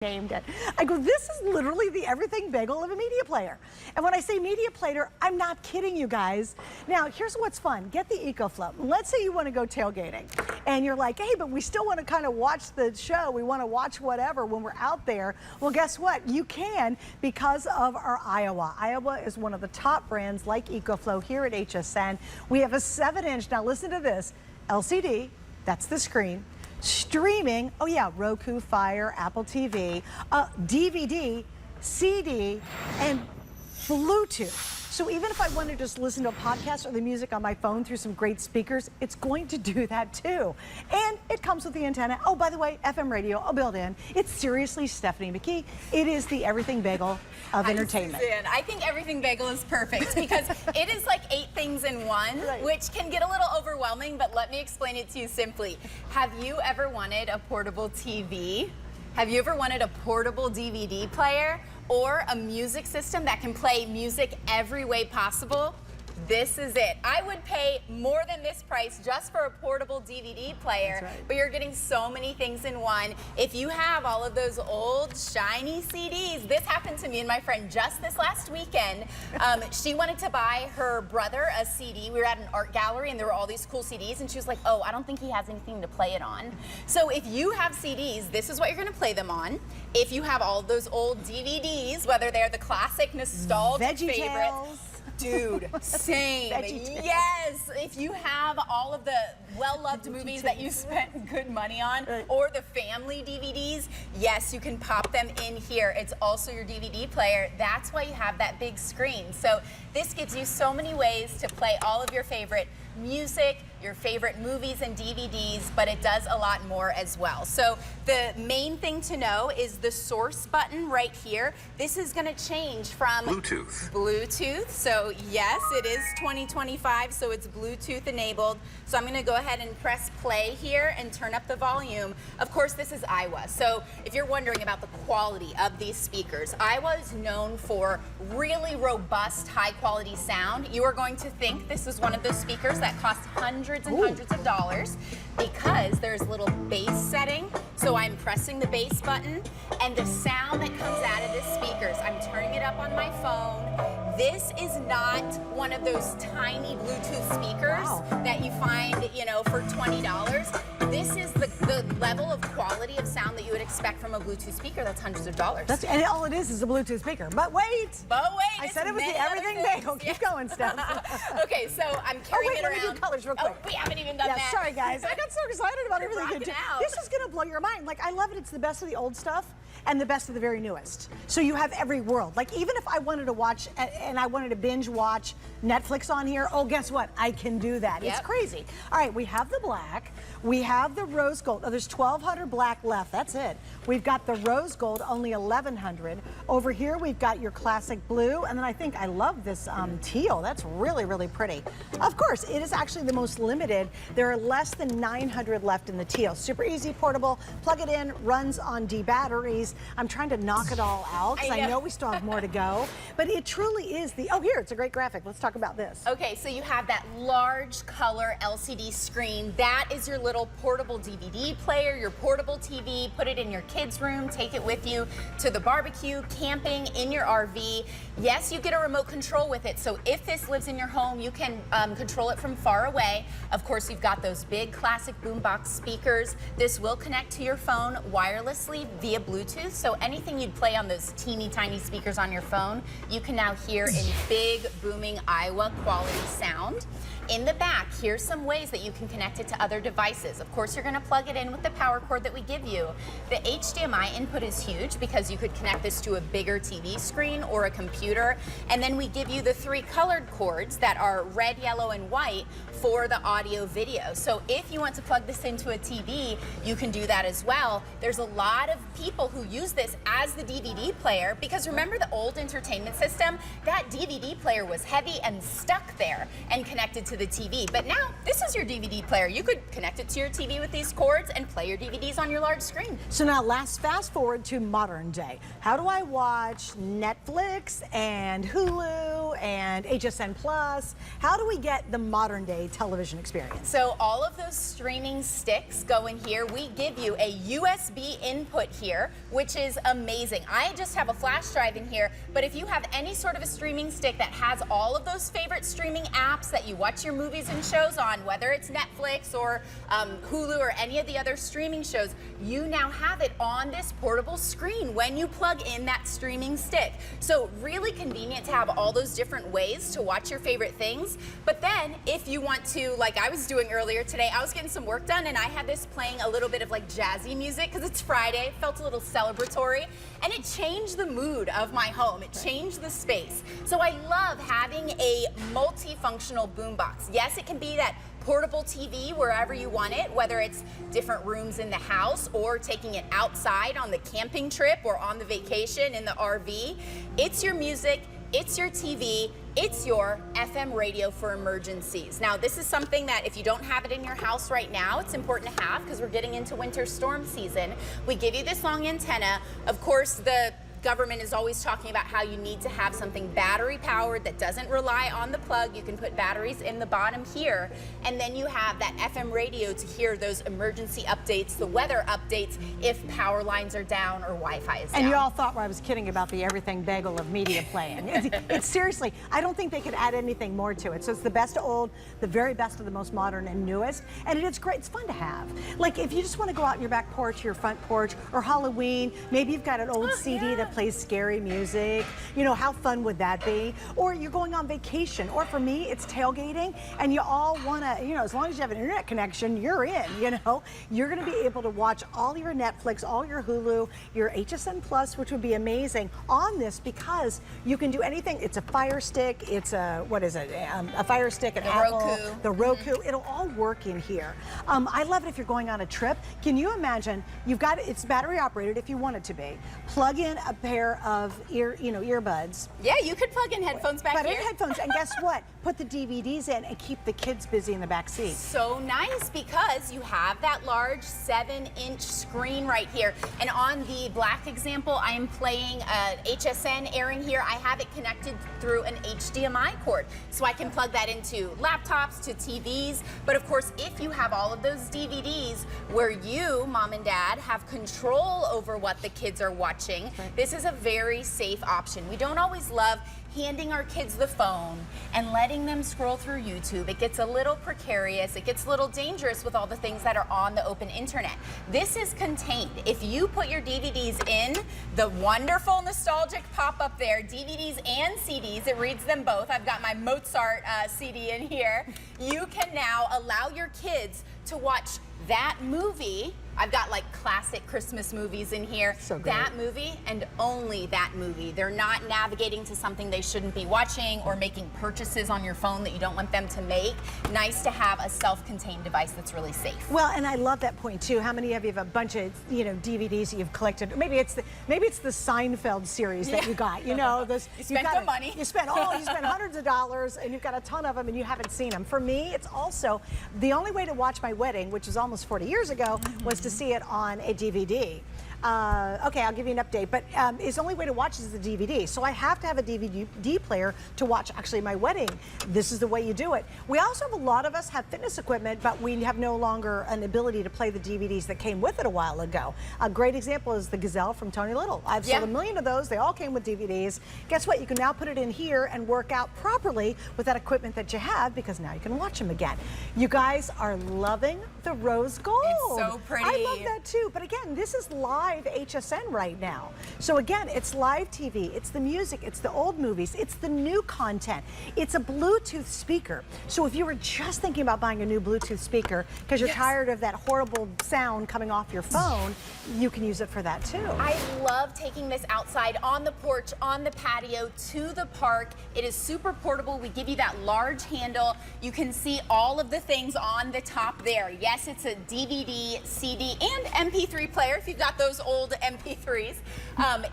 Named it. I go, this is literally the everything bagel of a media player. And when I say media player, I'm not kidding you guys. Now, here's what's fun. Get the EcoFlow. Let's say you want to go tailgating and you're like, hey, but we still want to kind of watch the show. We want to watch whatever when we're out there. Well, guess what? You can because of our Aiwa. Aiwa is one of the top brands like EcoFlow here at HSN. We have a 7-inch, now listen to this, LCD, that's the screen. Streaming, oh yeah, Roku, Fire, Apple TV, DVD, CD, and Bluetooth. So even if I want to just listen to a podcast or the music on my phone through some great speakers, it's going to do that too. And it comes with the antenna. Oh, by the way, FM radio, I'll build in. It's seriously Stephanie McKee. It is the everything bagel of entertainment. Susan, I think everything bagel is perfect because it is like 8 things in one, which can get a little overwhelming, but let me explain it to you simply. Have you ever wanted a portable TV? Have you ever wanted a portable DVD player or a music system that can play music every way possible? This is it. I would pay more than this price just for a portable DVD player, but you're getting so many things in one. If you have all of those old shiny CDs, this happened to me and my friend just this last weekend. She wanted to buy her brother a CD. We were at an art gallery and there were all these cool CDs and she was like, oh, I don't think he has anything to play it on. So if you have CDs, this is what you're gonna play them on. If you have all those old DVDs, whether they're the classic nostalgic favorites, dude, same. Yes, if you have all of the well-loved movies that you spent good money on, or the family DVDs, yes, you can pop them in here. It's also your DVD player. That's why you have that big screen. So this gives you so many ways to play all of your favorite music, your favorite movies and DVDs, but it does a lot more as well. So the main thing to know is the source button right here. This is going to change from Bluetooth. So yes, it is 2025, so it's Bluetooth enabled. So I'm going to go ahead and press play here and turn up the volume. Of course, this is Aiwa. So if you're wondering about the quality of these speakers, Aiwa is known for really robust, high quality sound. You are going to think this is one of those speakers that cost hundreds and hundreds of dollars because there's a little bass setting. So I'm pressing the bass button and the sound that comes out of the speakers, I'm turning it up on my phone. This is not one of those tiny Bluetooth speakers that you find, you know, for $20. This is the level of quality of sound that you would expect from a Bluetooth speaker that's hundreds of dollars. And all it is a Bluetooth speaker. But wait! I said it was the everything bagel. Keep going, Steph. Okay, so I'm carrying it around. Let me do colors real quick. Oh, we haven't even done that. Sorry, guys. I got so excited about everything. This is going to blow your mind. Like, I love it. It's the best of the old stuff and the best of the very newest. So you have every world. Like, even if I wanted to watch and I wanted to binge watch Netflix on here, oh, guess what? I can do that. It's crazy. All right, we have the black. We have the rose gold. Oh, there's 1,200 black left. That's it. We've got the rose gold, only 1,100. Over here, we've got your classic blue. And then I think I love this teal. That's really, really pretty. Of course, it is actually the most limited. There are less than 900 left in the teal. Super easy, portable. Plug it in, runs on D batteries. I'm trying to knock it all out because I know we still have more to go. But it truly is the, oh, here, it's a great graphic. Let's talk about this. Okay, so you have that large color LCD screen. That is your little portable DVD player, your portable TV. Put it in your kids' room, take it with you to the barbecue, camping, in your RV. Yes, you get a remote control with it. So if this lives in your home, you can control it from far away. Of course, you've got those big classic boombox speakers. This will connect to your phone wirelessly via Bluetooth. So anything you'd play on those teeny tiny speakers on your phone, you can now hear in big, booming Aiwa quality sound. In the back, here's some ways that you can connect it to other devices. Of course, you're going to plug it in with the power cord that we give you. The HDMI input is huge because you could connect this to a bigger TV screen or a computer. And then we give you the 3 colored cords that are red, yellow, and white for the audio video. So if you want to plug this into a TV, you can do that as well. There's a lot of people who use this as the DVD player because remember the old entertainment system? That DVD player was heavy and stuck there and connected to the TV. But now this is your DVD player. You could connect it to your TV with these cords and play your DVDs on your large screen. So now fast forward to modern day. How do I watch Netflix and Hulu and HSN Plus? How do we get the modern day television experience? So all of those streaming sticks go in here. We give you a USB input here with which is amazing. I just have a flash drive in here, but if you have any sort of a streaming stick that has all of those favorite streaming apps that you watch your movies and shows on, whether it's Netflix or Hulu or any of the other streaming shows, you now have it on this portable screen when you plug in that streaming stick. So really convenient to have all those different ways to watch your favorite things. But then if you want to, like I was doing earlier today, I was getting some work done and I had this playing a little bit of like jazzy music because it's Friday, felt a little celebratory, and it changed the mood of my home. It changed the space. So I love having a multifunctional boombox. Yes, it can be that portable TV wherever you want it, whether it's different rooms in the house or taking it outside on the camping trip or on the vacation in the RV. It's your music, it's your TV, it's your FM radio for emergencies. Now, this is something that if you don't have it in your house right now, it's important to have because we're getting into winter storm season. We give you this long antenna. Of course, the government is always talking about how you need to have something battery powered that doesn't rely on the plug. You can put batteries in the bottom here, and then you have that FM radio to hear those emergency updates, the weather updates, if power lines are down or Wi-Fi is down. And you all thought I was kidding about the everything bagel of media playing. It's seriously, I don't think they could add anything more to it. So it's the best of old, the very best of the most modern and newest, and it's great, it's fun to have. Like if you just want to go out on your back porch, your front porch, or Halloween, maybe you've got an old CD that plays scary music. You know, how fun would that be? Or you're going on vacation, or for me, it's tailgating, and you all want to, you know, as long as you have an internet connection, you're in, you know. You're going to be able to watch all your Netflix, all your Hulu, your HSN Plus, which would be amazing, on this because you can do anything. It's a Fire Stick, it's a, what is it, a Fire Stick, an Apple, Roku. the Roku, it'll all work in here. I love it if you're going on a trip. Can you imagine, you've got, it's battery operated if you want it to be. Plug in a pair of earbuds. Yeah, you could plug in headphones back here. In headphones, and guess what? Put the DVDs in and keep the kids busy in the back seat. So nice because you have that large 7-inch screen right here. And on the black example, I am playing HSN airing here. I have it connected through an HDMI cord. So I can plug that into laptops, to TVs. But of course, if you have all of those DVDs where you, mom and dad, have control over what the kids are watching, this is a very safe option. We don't always love handing our kids the phone and letting them scroll through YouTube. It gets a little precarious, it gets a little dangerous with all the things that are on the open internet. This is contained. If you put your DVDs in, the wonderful nostalgic pop-up there, DVDs and CDs, it reads them both. I've got my Mozart CD in here. You can now allow your kids to watch that movie. I've got like classic Christmas movies in here. So great. That movie and only that movie. They're not navigating to something they shouldn't be watching or making purchases on your phone that you don't want them to make. Nice to have a self-contained device that's really safe. Well, and I love that point too. How many of you have a bunch of, you know, DVDs that you've collected? Maybe it's the Seinfeld series that you got. You know, this you spent the money. You spent hundreds of dollars, and you've got a ton of them, and you haven't seen them. For me, it's also the only way to watch my wedding, which was almost 40 years ago, was to see it on a DVD. Okay, I'll give you an update, but it's the only way to watch is the DVD. So I have to have a DVD player to watch actually my wedding. This is the way you do it. We also have a lot of us have fitness equipment, but we have no longer an ability to play the DVDs that came with it a while ago. A great example is the Gazelle from Tony Little. I've sold 1 million of those. They all came with DVDs. Guess what? You can now put it in here and work out properly with that equipment that you have because now you can watch them again. You guys are loving the rose gold. It's so pretty. I love that too. But again, this is live HSN right now. So again, it's live TV, it's the music, it's the old movies, it's the new content. It's a Bluetooth speaker. So if you were just thinking about buying a new Bluetooth speaker because you're tired of that horrible sound coming off your phone, you can use it for that too. I love taking this outside on the porch, on the patio, to the park. It is super portable. We give you that large handle. You can see all of the things on the top there. Yes, it's a DVD, CD, and MP3 player if you've got those old MP3s.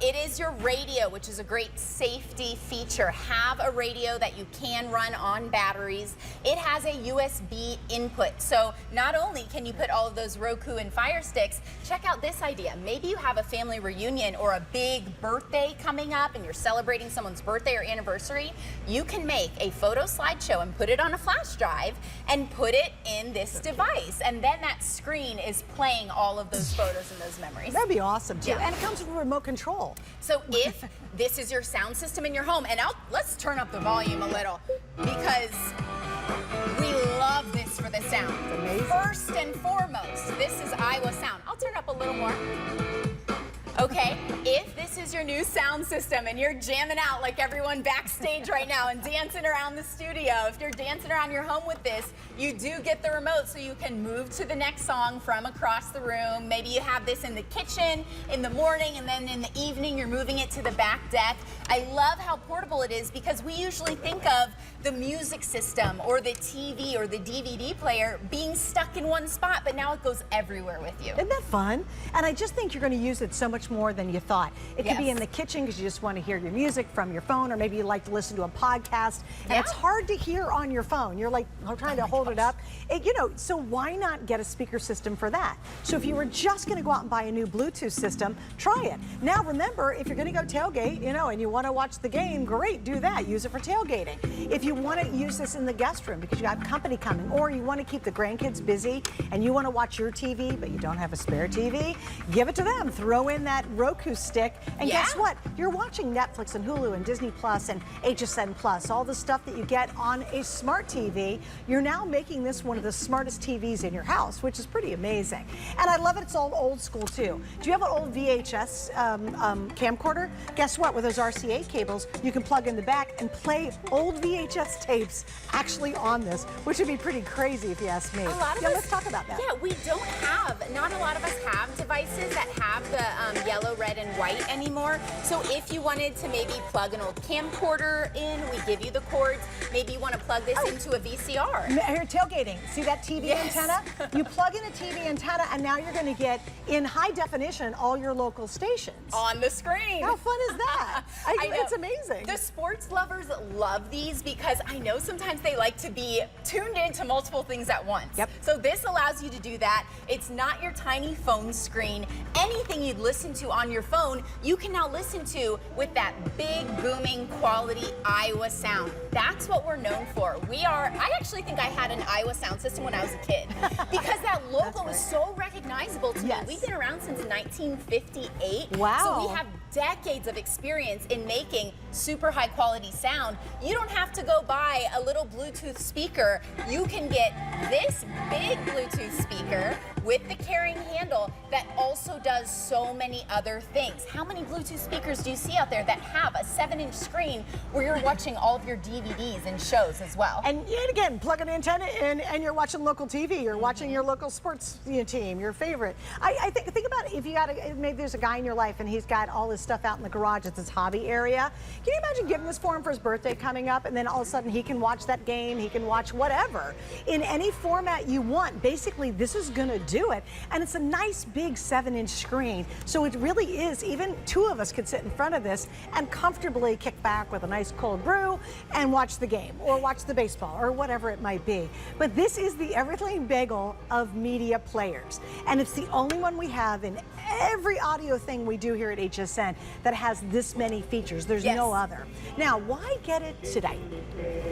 It is your radio, which is a great safety feature. Have a radio that you can run on batteries. It has a USB input, so not only can you put all of those Roku and Fire Sticks, check out this idea. Maybe you have a family reunion or a big birthday coming up and you're celebrating someone's birthday or anniversary. You can make a photo slideshow and put it on a flash drive and put it in this device, and then that screen is playing all of those photos and those memories. That'd be awesome too. Yeah. And it comes with a remote control. So if this is your sound system in your home, and let's turn up the volume a little because we love this for the sound. It's amazing. First and foremost, this is Aiwa sound. I'll turn up a little more. Okay, if this is your new sound system and you're jamming out like everyone backstage right now and dancing around the studio, if you're dancing around your home with this, you do get the remote so you can move to the next song from across the room. Maybe you have this in the kitchen in the morning, and then in the evening you're moving it to the back deck. I love how portable it is because we usually think of the music system or the TV or the DVD player being stuck in one spot, but now it goes everywhere with you. Isn't that fun? And I just think you're going to use it so much more than you thought. It could be in the kitchen because you just want to hear your music from your phone, or maybe you like to listen to a podcast, and it's hard to hear on your phone. You're like trying to hold it up. So why not get a speaker system for that? So if you were just going to go out and buy a new Bluetooth system, try it. Now remember, if you're going to go tailgate, and you want to watch the game, great, do that. Use it for tailgating. If you want to use this in the guest room because you have company coming, or you want to keep the grandkids busy and you want to watch your TV but you don't have a spare TV, give it to them. Throw in that Roku stick, and guess what? You're watching Netflix and Hulu and Disney Plus and HSN Plus, all the stuff that you get on a smart TV. You're now making this one of the smartest TVs in your house, which is pretty amazing. And I love it. It's all old school too. Do you have an old VHS camcorder? Guess what? With those RCA cables, you can plug in the back and play old VHS tapes actually on this, which would be pretty crazy if you ask me. Let's talk about that. Yeah, we don't have, not a lot of us have devices that have the yellow, red, and white anymore. So if you wanted to maybe plug an old camcorder in, we give you the cords. Maybe you want to plug this into a VCR. Here, tailgating. See that TV antenna? You plug in a TV antenna, and now you're going to get in high definition all your local stations on the screen. How fun is that? I know. It's amazing. The sports lovers love these because I know sometimes they like to be tuned into multiple things at once. Yep. So this allows you to do that. It's not your tiny phone screen. Anything you'd listen to on your phone, you can now listen to with that big, booming, quality Aiwa sound. That's what we're known for. I actually think I had an Aiwa sound system when I was a kid because that logo is so recognizable to me. We've been around since 1958. Wow. So we have decades of experience in making super high quality sound. You don't have to go buy a little Bluetooth speaker. You can get this big Bluetooth speaker with the carrying handle that also does so many other things. How many Bluetooth speakers do you see out there that have a 7-inch screen where you're watching all of your DVDs and shows as well? And yet again, plug an antenna in and you're watching local TV. You're watching your local sports team, your favorite. I think about it, if you got maybe there's a guy in your life and he's got all his stuff out in the garage. It's his hobby area. Can you imagine giving this for him for his birthday coming up, and then all of a sudden he can watch that game, he can watch whatever in any format you want. Basically, this is going to do it. And it's a nice big 7-inch screen. So it really is, even two of us could sit in front of this and comfortably kick back with a nice cold brew and watch the game or watch the baseball or whatever it might be. But this is the everything bagel of media players. And it's the only one we have in every audio thing we do here at HSN that has this many features. There's no other. Now, why get it today?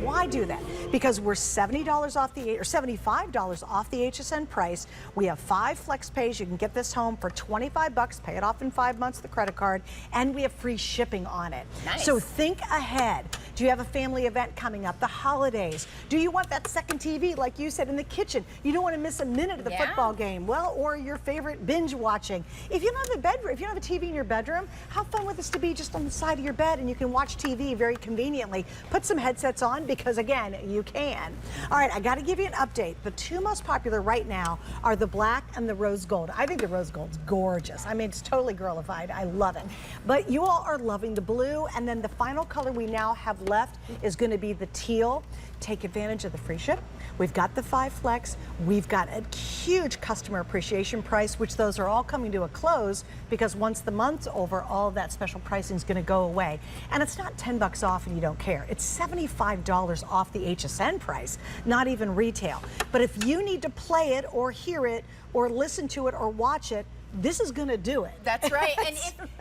Why do that? Because we're $70 off or $75 off the HSN price. We have 5 flex pays. You can get this home for $25, pay it off in 5 months, the credit card, and we have free shipping on it. Nice. So think ahead. Do you have a family event coming up, the holidays? Do you want that second TV, like you said, in the kitchen? You don't want to miss a minute of the football game. Well, or your favorite binge watching. If you don't have a bedroom, if you don't have a TV in your bedroom, how fun would this to be just on the side of your bed and you can watch TV very conveniently? Put some headsets on because, again, you can. All right, I got to give you an update. The two most popular right now are the black and the rose gold. I think the rose gold's gorgeous. I mean, it's totally girlified. I love it. But you all are loving the blue, and then the final color we now have left is going to be the teal. Take advantage of the free ship. We've got the 5 Flex. We've got a huge customer appreciation price, which those are all coming to a close because once the month's over, all of that special pricing is going to go away. And it's not $10 off and you don't care. It's $75 off the HSN price, not even retail. But if you need to play it or hear it or listen to it or watch it, this is going to do it. That's right. And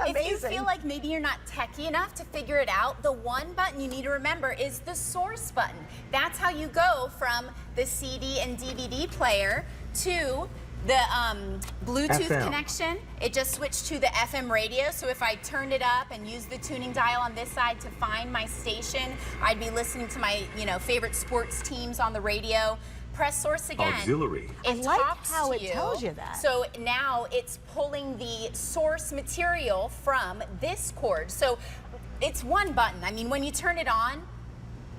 if you feel like maybe you're not techie enough to figure it out, the one button you need to remember is the source button. That's how you go from the CD and DVD player to the Bluetooth FM connection. It just switched to the FM radio. So if I turned it up and used the tuning dial on this side to find my station, I'd be listening to my, favorite sports teams on the radio. Press source again. Auxiliary. I like how it tells you that. So now it's pulling the source material from this cord. So it's one button. I mean, when you turn it on,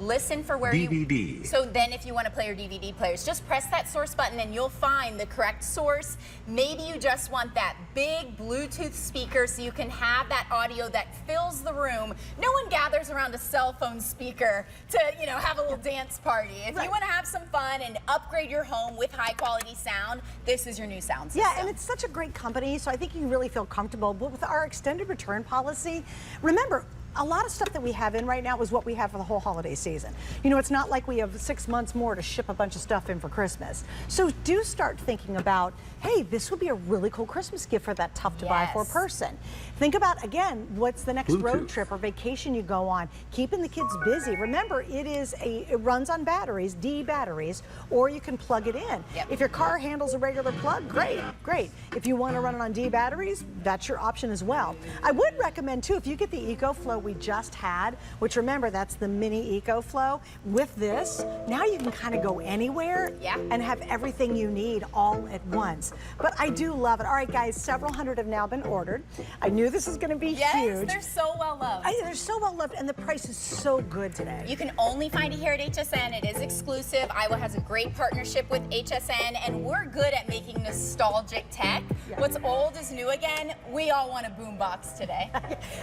listen for where DVD. So then if you want to play your DVD players, just press that source button and you'll find the correct source. Maybe you just want that big Bluetooth speaker so you can have that audio that fills the room. No one gathers around a cell phone speaker to, have a little dance party. If you want to have some fun and upgrade your home with high quality sound, this is your new sound system. Yeah, and it's such a great company, so I think you really feel comfortable. But with our extended return policy, remember, a lot of stuff that we have in right now is what we have for the whole holiday season. It's not like we have 6 months more to ship a bunch of stuff in for Christmas. So do start thinking about, hey, this would be a really cool Christmas gift for that tough to buy for person. Think about, again, what's the next road trip or vacation you go on, keeping the kids busy. Remember, it runs on batteries, D batteries, or you can plug it in. If your car handles a regular plug, great. If you want to run it on D batteries, that's your option as well. I would recommend too, if you get the EcoFlow we just had, which remember, that's the mini EcoFlow. With this, now you can kind of go anywhere and have everything you need all at once. But I do love it. All right, guys, several hundred have now been ordered. I knew this was going to be huge. Yes, they're so well loved. They're so well loved, and the price is so good today. You can only find it here at HSN. It is exclusive. Aiwa has a great partnership with HSN, and we're good at making nostalgic tech. What's old is new again. We all want a boombox today.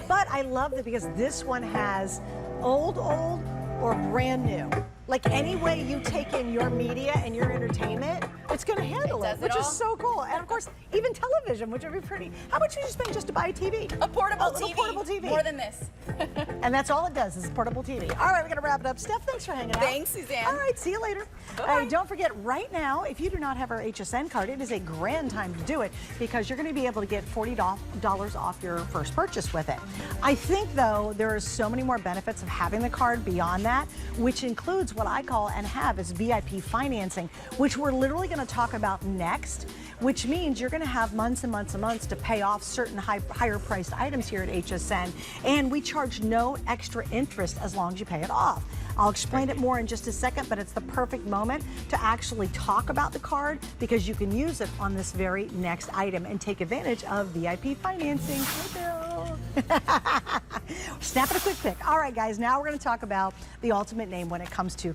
But I love it because this one has old, or brand new. Like any way you take in your media and your entertainment, it's going to handle it, which is so cool. And of course, even television, which would be pretty. How much would you spend just to buy a TV? A portable TV. A portable TV. More than this. And that's all it does is a portable TV. All right, we're going to wrap it up. Steph, thanks for hanging out. Thanks, Suzanne. All right, see you later. Don't forget, right now, if you do not have our HSN card, it is a grand time to do it because you're going to be able to get $40 off your first purchase with it. I think, though, there are so many more benefits of having the card beyond that, which includes what I call and have is VIP financing, which we're literally going to talk about next, which means you're going to have months and months and months to pay off certain higher priced items here at HSN, and we charge no extra interest as long as you pay it off. I'll explain it more in just a second, but it's the perfect moment to actually talk about the card because you can use it on this very next item and take advantage of VIP financing. Snapping a quick pic. All right, guys, now we're going to talk about the ultimate name when it comes to